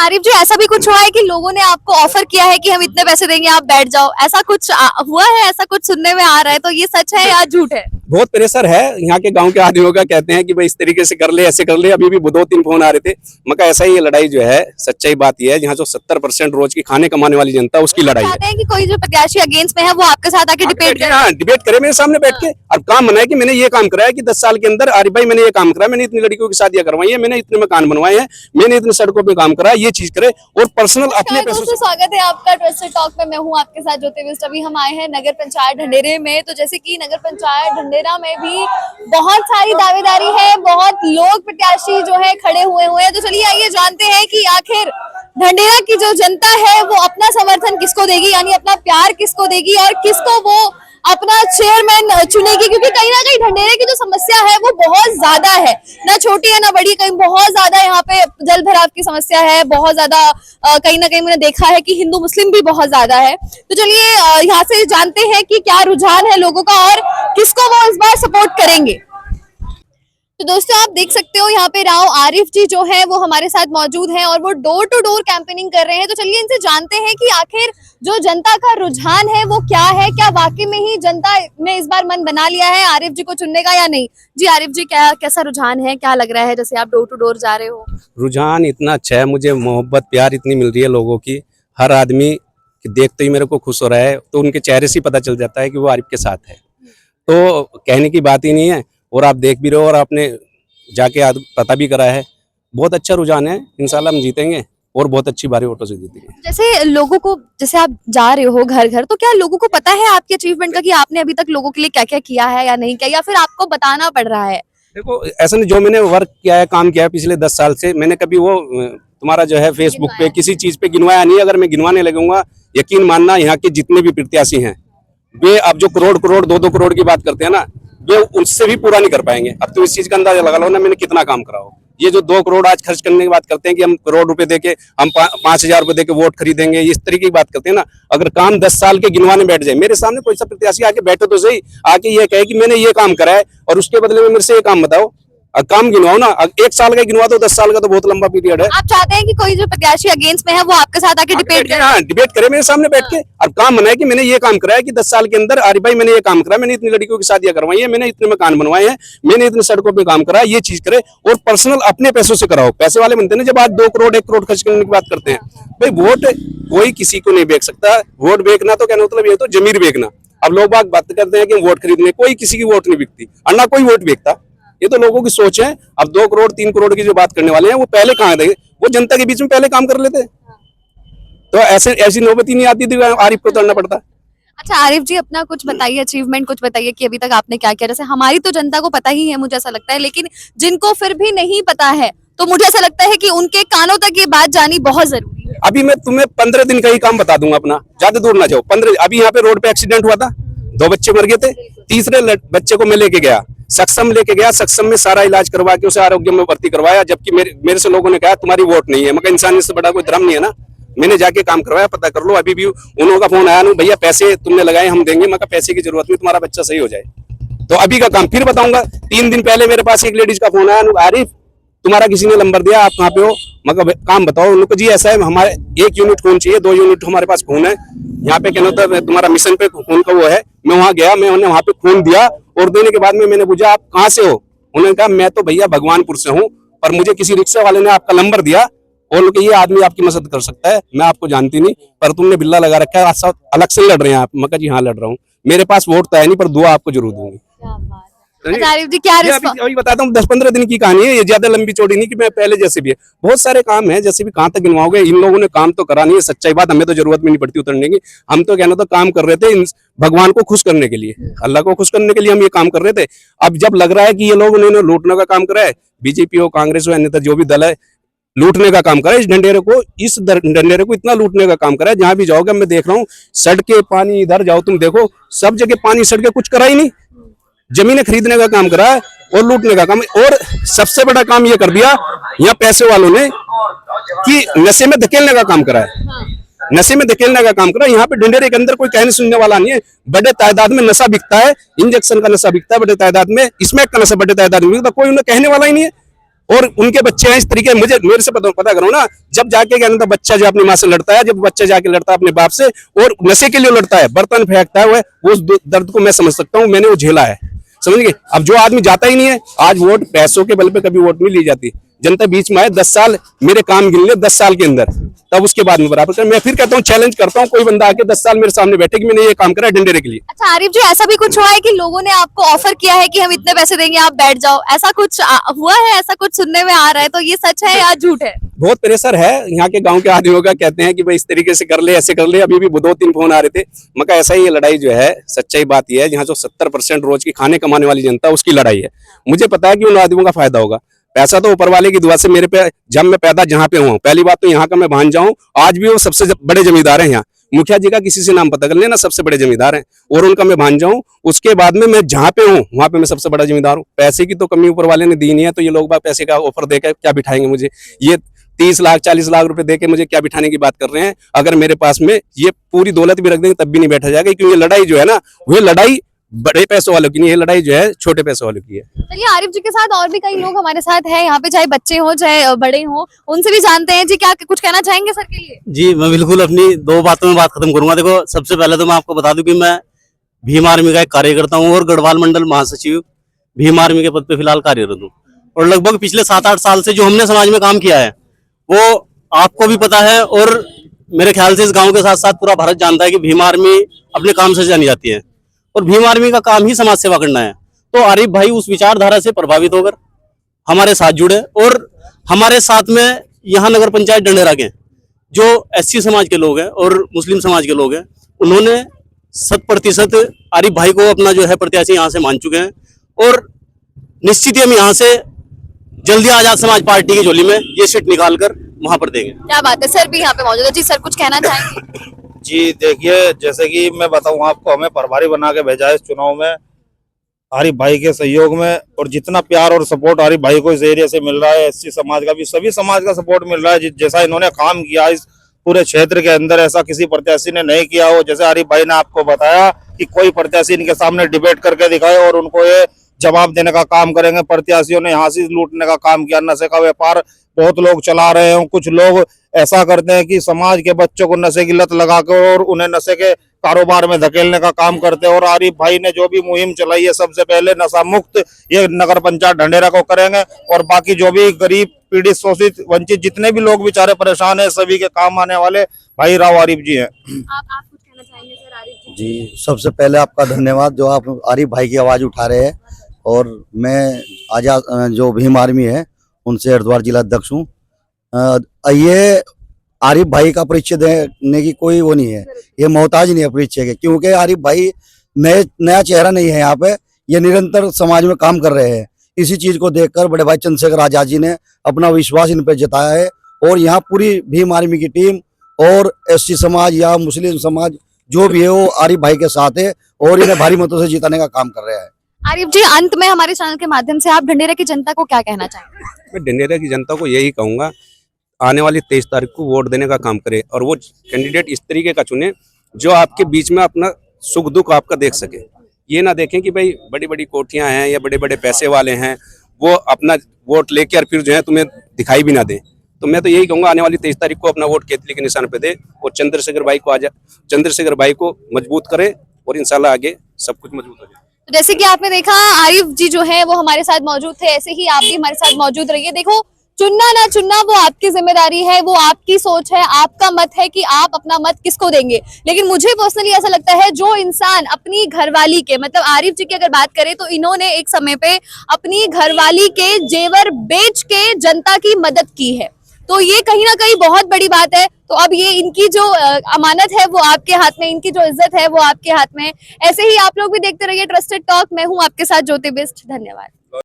आरिफ जी, ऐसा भी कुछ हुआ है कि लोगों ने आपको ऑफर किया है कि हम इतने पैसे देंगे आप बैठ जाओ, ऐसा कुछ हुआ है? ऐसा कुछ सुनने में आ रहा है, तो ये सच है या झूठ है? बहुत प्रेशर है यहाँ के गांव के आदमियों का, कहते हैं कि भाई इस तरीके से कर ले, ऐसे कर ले। अभी भी 2-3 फोन आ रहे थे। मगर ऐसा ही, ये लड़ाई जो है, सच्चाई बात ये है, यहाँ जो 70% रोज की खाने कमाने वाली जनता है, उसकी लड़ाई है। चाहते हैं कि कोई जो प्रत्याशी अगेंस्ट में है वो आपके साथ आके डिबेट करे? हाँ, डिबेट करे मेरे सामने बैठ के। अब काम बनाए कि मैंने ये काम कराया कि 10 साल के अंदर, आरिफ भाई मैंने ये काम कराया, मैंने इतनी लड़कियों की शादियां करवाई है, मैंने इतने मकान बनवाए हैं, मैंने इतनी सड़कों पे काम करा, ये चीज करे और पर्सनल अपने पैसों से। स्वागत है आपका ट्रस्टेड टॉक में। मैं हूं आपके साथ ज्योति बिष्ट। अभी हम आए हैं नगर पंचायत ढंढेरे में। तो जैसे कि नगर पंचायत ढंढेरा में भी बहुत सारी दावेदारी है, बहुत लोग प्रत्याशी जो है खड़े हुए हैं। तो चलिए आइए जानते हैं कि आखिर ढंढेरा की जो जनता है वो अपना समर्थन किसको देगी, यानी अपना प्यार किसको देगी और किसको वो अपना चेयरमैन चुनेगी। क्योंकि कहीं ना कहीं ढंढेरे की जो समस्या है वो बहुत ज्यादा है, ना छोटी है ना बड़ी, कहीं बहुत ज्यादा यहाँ पे जल भराव की समस्या है, बहुत ज्यादा। कहीं ना कहीं मैंने देखा है कि हिंदू मुस्लिम भी बहुत ज्यादा है। तो चलिए यहाँ से जानते हैं कि क्या रुझान है लोगों का और किसको वो इस बार सपोर्ट करेंगे। तो दोस्तों आप देख सकते हो यहाँ पे राव आरिफ जी जो है वो हमारे साथ मौजूद हैं और वो डोर टू डोर कैंपेनिंग कर रहे हैं। तो चलिए इनसे जानते हैं कि आखिर जो जनता का रुझान है वो क्या है, क्या वाकई में ही जनता ने इस बार मन बना लिया है आरिफ जी को चुनने का या नहीं। जी आरिफ जी, क्या कैसा रुझान है, क्या लग रहा है जैसे आप डोर टू डोर जा रहे हो? रुझान इतना अच्छा है, मुझे मोहब्बत प्यार इतनी मिल रही है लोगों की। हर आदमी देखते ही मेरे को खुश हो रहा है, तो उनके चेहरे से पता चल जाता है कि वो आरिफ के साथ है। तो कहने की बात ही नहीं है। और आप देख भी रहे हो और आपने जाके पता भी करा है, बहुत अच्छा रुझान है। इंशाल्लाह हम जीतेंगे और बहुत अच्छी भारी वोटों से जीतेंगे। जैसे लोगों को, जैसे आप जा रहे हो घर घर, तो क्या लोगों को पता है आपके अचीवमेंट का कि आपने अभी तक लोगों के लिए क्या क्या किया है या नहीं किया, या फिर आपको बताना पड़ रहा है? देखो, ऐसा नहीं, जो मैंने वर्क किया है, काम किया है पिछले 10 साल से, मैंने कभी वो तुम्हारा जो है फेसबुक पे किसी चीज पे गिनवाया नहीं। अगर मैं गिनवाने लगूंगा, यकीन मानना यहाँ के जितने भी प्रत्याशी हैं वे अब जो करोड़ करोड़ 2-2 करोड़ की बात करते हैं ना, वे उससे भी पूरा नहीं कर पाएंगे। अब तो इस चीज का अंदाजा लगा लो ना मैंने कितना काम करा हो। ये जो 2 करोड़ आज खर्च करने की बात करते हैं कि हम करोड़ रुपए देके, हम 5,000 रुपए देके वोट खरीदेंगे, इस तरीके की बात करते हैं ना। अगर काम 10 साल के गिनवाने बैठ जाए, मेरे सामने कोई सा प्रत्याशी आके बैठे तो सही, आके ये कहे कि मैंने ये काम करा है और उसके बदले में मेरे से ये काम बताओ। काम गिनवाओ ना, 1 साल का गिनवा दो, 10 साल का तो बहुत लंबा पीरियड है। आप चाहते हैं कि कोई जो प्रत्याशी अगेंस्ट में है वो आपके साथ आके डिबेट करे? हाँ, डिबेट करे मेरे सामने बैठ के। अब काम बनाए कि मैंने ये काम कराया कि 10 साल के अंदर, आरिफ भाई मैंने ये काम कराया, मैंने इतनी लड़कियों की शादियां करवाई है, मैंने इतने मकान बनवाए हैं, मैंने इतनी सड़कों पे काम करा, ये चीज करे और पर्सनल अपने पैसों से कराओ। पैसे वाले बनते हैं जब आज 2 करोड़ 1 करोड़ खर्च करने की बात करते हैं। भाई वोट कोई किसी को नहीं बेच सकता। वोट बेचना तो कहना मतलब ये तो जमीर बेचना। अब लोग बात करते हैं कि वोट खरीदने, कोई किसी की वोट नहीं बिकती और ना कोई वोट बेचता। ये तो लोगों की सोच है। अब 2 करोड़ 3 करोड़ की जो बात करने वाले हैं वो पहले कहाँ थे, वो जनता के बीच में पहले काम कर लेते। तो ऐसी नौबत ही नहीं आती थी, आरिफ को उतरना पड़ता। अच्छा आरिफ जी, अपना कुछ बताइए, अचीवमेंट कुछ बताइए कि अभी तक आपने क्या किया। जैसे हमारी तो जनता को पता ही है, मुझे ऐसा लगता है, लेकिन जिनको फिर भी नहीं पता है तो मुझे ऐसा लगता है कि उनके कानों तक ये बात जानी बहुत जरूरी है। अभी मैं तुम्हें 15 दिन का ही काम बता दूंगा अपना, ज्यादा दूर ना जाओ। 15 अभी यहाँ पे रोड पे एक्सीडेंट हुआ था, 2 बच्चे मर गए थे। तीसरे बच्चे को मैं लेके गया, सक्षम लेके गया, सक्षम में सारा इलाज करवा के उसे आरोग्य में भर्ती करवाया। जबकि मेरे से लोगों ने कहा तुम्हारी वोट नहीं है। मगर इंसानियत से बड़ा कोई धर्म नहीं है ना। मैंने जाके काम करवाया, पता कर लो। अभी भी उन्होंने का फोन आया, भैया पैसे तुमने लगाए हम देंगे। मगर पैसे की जरूरत नहीं, तुम्हारा बच्चा सही हो जाए। तो अभी का काम फिर बताऊंगा। 3 दिन पहले मेरे पास एक लेडीज का फोन आया, आरिफ तुम्हारा किसी ने नंबर दिया, आप कहाँ पे हो? मगर काम बताओ। उनको जी ऐसा है, हमारे 1 यूनिट खून चाहिए, 2 यूनिट हमारे पास खून है यहाँ पे। कहना होता है तुम्हारा मिशन पे खून का वो है। मैं वहां गया, मैंने वहां पे खून दिया और देने के बाद में मैंने पूछा आप कहाँ से हो? उन्होंने कहा मैं तो भैया भगवानपुर से हूँ, पर मुझे किसी रिक्शा वाले ने आपका नंबर दिया और ये आदमी आपकी मदद कर सकता है। मैं आपको जानती नहीं, पर तुमने बिल्ला लगा रखा है, अलग से लड़ रहे हैं आप। मैं कहा जी हाँ लड़ रहा हूँ, मेरे पास वोट तो है नहीं, पर दुआ आपको जरूर दूंगी। अच्छा आरिफ जी, क्या अभी बताता हूँ, 10-15 दिन की कहानी है, ये ज्यादा लंबी चौड़ी नहीं कि मैं पहले जैसे भी है। बहुत सारे काम है, जैसे भी कहाँ तक गिनवाओगे। इन लोगों ने काम तो करा नहीं है, सच्चाई बात। हमें तो जरूरत भी नहीं पड़ती उतरने की। हम तो कहना तो काम कर रहे थे भगवान को खुश करने के लिए, अल्लाह को खुश करने के लिए हम ये काम कर रहे थे। अब जब लग रहा है कि ये लोग उन्होंने लूटने का काम करा है, बीजेपी हो, कांग्रेस हो, अन्यथा जो भी दल है, लूटने का काम करा है। इस ढंढेरे को इतना लूटने का काम करा है। जहां भी जाओगे मैं देख रहा हूँ, सड़कें पानी, इधर जाओ तुम देखो, सब जगह पानी, सड़कें, कुछ करा ही नहीं। जमीनें खरीदने का काम करा है और लूटने का काम। और सबसे बड़ा काम ये कर दिया यहाँ पैसे वालों ने कि नशे में धकेलने का काम करा है। नशे में धकेलने का काम करा। यहाँ पे ढंढेरे के अंदर कोई कहने सुनने वाला नहीं है। बड़े तादाद में नशा बिकता है, इंजेक्शन का नशा बिकता है बड़े तादाद में, स्मैक का नशा बड़े तादाद में बिकता है, कोई उन्हें कहने वाला ही नहीं है। और उनके बच्चे हैं इस तरीके, मुझे मेरे से पता करो ना, जब जाके क्या ना बच्चा जो अपनी माँ से लड़ता है, जब बच्चा जाके लड़ता है अपने बाप से और नशे के लिए लड़ता है, बर्तन फेंकता है, वो उस दर्द को मैं समझ सकता हूँ, मैंने वो झेला है, समझ गए। अब जो आदमी जाता ही नहीं है, आज वोट पैसों के बल पे कभी वोट नहीं ली जाती, जनता बीच में आए, 10 साल मेरे काम गिन ले 10 साल के अंदर, तब उसके बाद में बराबर कर। मैं फिर कहता हूँ, चैलेंज करता हूँ, कोई बंदा आके 10 साल मेरे सामने बैठे कि मैंने ये काम करा डंडेरे के लिए। अच्छा आरिफ जी, ऐसा भी कुछ हुआ है कि लोगों ने आपको ऑफर किया है कि हम इतने पैसे देंगे आप बैठ जाओ, ऐसा कुछ हुआ है? ऐसा कुछ सुनने में आ रहा है, तो ये सच है या झूठ है? बहुत प्रेशर है यहाँ के गांव के आदमियों का, कहते हैं कि भाई इस तरीके से कर ले, ऐसे कर ले। अभी भी 2-3 फोन आ रहे थे, मैं कहा ऐसा ही, ये लड़ाई जो है सच्चाई बात यह है, यहाँ जो 70% रोज की खाने कमाने वाली जनता है उसकी लड़ाई है। मुझे पता है कि उन आदमियों का फायदा होगा, पैसा तो ऊपर वाले की दुआ से मेरे पे, जब मैं पैदा जहाँ पे हुआ, पहली बात तो यहाँ का मैं भांजा हूँ, आज भी वो सबसे बड़े जमींदार हैं यहाँ, मुखिया जी का किसी से नाम पता कर लेना, सबसे बड़े जमींदार हैं, और उनका मैं भांजा हूँ। उसके बाद में मैं जहाँ पे हूँ वहां पे मैं सबसे बड़ा जमींदार हूँ। पैसे की तो कमी ऊपर वाले ने दी नहीं है, तो ये लोग बात पैसे का ऑफर देकर क्या बिठाएंगे मुझे? ये 30 लाख 40 लाख रुपए देके मुझे क्या बिठाने की बात कर रहे हैं? अगर मेरे पास में ये पूरी दौलत भी रख देंगे तब भी नहीं बैठा जाएगा, क्योंकि ये लड़ाई जो है ना, वो लड़ाई बड़े पैसों वालों की नहीं, ये लड़ाई जो है छोटे पैसों वालों की है। चलिए, आरिफ जी के साथ और भी कई लोग हमारे साथ हैं यहाँ पे, चाहे बच्चे हो चाहे बड़े हो, उनसे भी जानते हैं। जी, क्या कुछ कहना चाहेंगे सर के लिए? जी, मैं बिल्कुल अपनी 2 बातों में बात खत्म करूंगा। देखो, सबसे पहले तो मैं आपको बता दूं कि मैं भीम आर्मी का एक कार्यकर्ता हूं और गढ़वाल मंडल महासचिव भीम आर्मी के पद पे फिलहाल कार्यरत हूं। और लगभग पिछले 7-8 साल से जो हमने समाज में काम किया है वो आपको भी पता है, और मेरे ख्याल से इस गाँव के साथ साथ पूरा भारत जानता है कि भीम आर्मी अपने काम से जानी जाती है, और भीम आर्मी का काम ही समाज सेवा करना है। तो आरिफ भाई उस विचारधारा से प्रभावित होकर हमारे साथ जुड़े, और हमारे साथ में यहाँ नगर पंचायत ढंढेरा के जो SC समाज के लोग हैं और मुस्लिम समाज के लोग हैं, उन्होंने 100% आरिफ भाई को अपना जो है प्रत्याशी यहाँ से मान चुके हैं, और निश्चित ही हम यहाँ से जल्दी आजाद समाज पार्टी की झोली में ये सीट निकाल कर वहां पर देंगे। क्या बात है, सर भी यहाँ पे मौजूद है। जी सर, कुछ कहना चाहेंगे? जी देखिए, जैसे कि मैं बताऊं आपको, हमें प्रभारी बना के भेजा है इस चुनाव में आरिफ भाई के सहयोग में, और जितना प्यार और सपोर्ट आरिफ भाई को इस एरिया से मिल रहा है, SC समाज का भी, सभी समाज का सपोर्ट मिल रहा है। जैसा इन्होंने काम किया इस पूरे क्षेत्र के अंदर, ऐसा किसी प्रत्याशी ने नहीं किया हो। जैसे आरिफ भाई ने आपको बताया कि कोई प्रत्याशी इनके सामने डिबेट करके दिखाए और उनको ये जवाब देने का काम करेंगे। प्रत्याशियों ने यहाँ से लूटने का काम किया, नशे का व्यापार बहुत लोग चला रहे हैं। कुछ लोग ऐसा करते हैं कि समाज के बच्चों को नशे की लत लगाकर और उन्हें नशे के कारोबार में धकेलने का काम करते हैं। और आरिफ भाई ने जो भी मुहिम चलाई है, सबसे पहले नशा मुक्त ये नगर पंचायत ढंढेरा को करेंगे, और बाकी जो भी गरीब पीड़ित शोषित वंचित जितने भी लोग बेचारे परेशान हैं, सभी के काम आने वाले भाई राव आरिफ जी हैं। आप कुछ कहना चाहेंगे सर आरिफ जी? जी, सबसे पहले आपका धन्यवाद जो आप आरिफ भाई की आवाज़ उठा रहे हैं, और मैं आजाद जो भीम आर्मी है उनसे हरिद्वार जिला अध्यक्ष हूँ। ये आरिफ भाई का परिचय देने की कोई वो नहीं है, ये मोहताज नहीं है परिचय के, क्योंकि आरिफ भाई नया चेहरा नहीं है यहाँ पे, ये निरंतर समाज में काम कर रहे हैं। इसी चीज को देखकर बड़े भाई चंद्रशेखर आजाद जी ने अपना विश्वास इन पर जताया है, और यहाँ पूरी भीम आर्मी की टीम और SC समाज या मुस्लिम समाज जो भी है वो आरिफ भाई के साथ है, और इन्हें भारी मतों से जिताने का काम कर रहा है। आरिफ जी, अंत में हमारे चैनल के माध्यम से आप ढंढेरा की जनता को क्या कहना चाहेंगे? मैं ढंढेरा की जनता को यही कहूंगा, आने वाली 23 तारीख को वोट देने का काम करे, और वो कैंडिडेट इस तरीके का चुने जो आपके बीच में अपना सुख दुख आपका देख सके। ये ना देखें कि भाई बड़ी बड़ी कोठियां हैं या बड़े बड़े पैसे वाले हैं, वो अपना वोट लेके और फिर जो है तुम्हें दिखाई भी ना दें। तो मैं तो यही कहूंगा, आने वाली 23 तारीख को अपना वोट केतली के निशान पे दे, और चंद्रशेखर भाई को मजबूत करे, और इंशाल्लाह आगे सब कुछ मजबूत हो जाए। तो जैसे कि आपने देखा, आरिफ जी जो है वो हमारे साथ मौजूद थे, ऐसे ही आप भी हमारे साथ मौजूद रहिए। देखो, चुनना ना चुनना वो आपकी जिम्मेदारी है, वो आपकी सोच है, आपका मत है कि आप अपना मत किसको देंगे। लेकिन मुझे पर्सनली ऐसा लगता है, जो इंसान अपनी घरवाली के, मतलब आरिफ जी की अगर बात करें तो इन्होंने एक समय पे अपनी घरवाली के जेवर बेच के जनता की मदद की है, तो ये कहीं ना कहीं बहुत बड़ी बात है। तो अब ये इनकी जो अमानत है वो आपके हाथ में, इनकी जो इज्जत है वो आपके हाथ में। ऐसे ही आप लोग भी देखते रहिए ट्रस्टेड टॉक। मैं हूं आपके साथ ज्योति बिस्ट। धन्यवाद।